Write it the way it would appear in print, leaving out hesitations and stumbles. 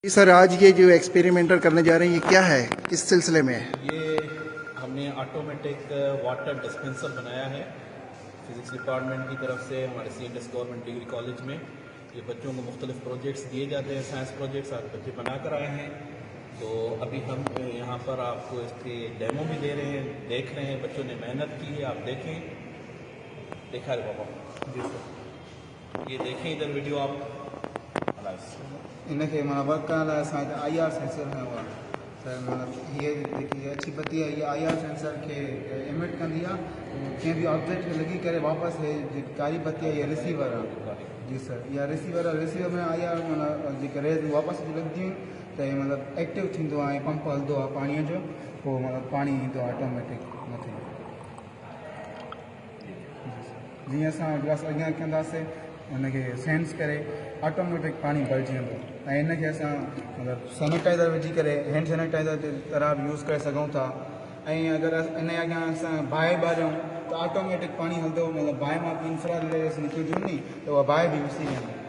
Sir आज ये जो एक्सपेरिमेंटर करने जा रहे हैं ये क्या है, किस सिलसिले में है? ये हमने ऑटोमेटिक वाटर डिस्पेंसर बनाया है फिज़िक्स डिपार्टमेंट की तरफ से हमारे CNS गवर्नमेंट डिग्री कॉलेज में। ये बच्चों को मुख्तलिफ प्रोजेक्ट्स दिए जाते हैं, साइंस प्रोजेक्ट्स आज बच्चे बना कर आए हैं। तो अभी हम यहाँ पर आपको इसके डेमो भी दे रहे हैं, देख रहे हैं, बच्चों ने मेहनत की है, आप देखें। देखा है बाबा जी सर, ये देखें इधर वीडियो आप। इनके माना वर्क करण लाइ असांखे IR सेंसर है हुआ त मतलब ये जेकी अच्छी बत्ती है ये IR सेंसर के इमिट कंदी आहे कंहिं बि ऑब्जेक्ट खे लॻी करे वापसि हे जेकी कारी बत्ती आहे ये रिसीवर आहे। जी सर, इहा रिसीवर आहे। रिसीवर में IR माना जेके रेज़ वापसि लॻंदियूं आहिनि त हे मतिलबु एक्टिव थींदो आहे ऐं पंप हलंदो आहे पाणीअ जो, पोइ मतिलबु पाणी ईंदो आहे ऑटोमेटिक मथे। जीअं असां गिलास अॻियां कंदासीं हुनखे सेंस करे ऑटोमेटिक पाणी भरिजी वेंदो ऐं हिनखे असां मतिलबु सैनिटाइज़र विझी करे हैंड सैनिटाइज़र जे तरह बि यूज़ करे सघूं था। ऐं अगरि इन जे अॻियां असां बाहि ॿारियूं त ऑटोमेटिक पाणी हलंदो, मतिलबु बाहि मां इंफ्रारेड रेज़ निकिरंदियूं नी त उहा बाहि बि विसी वेंदी।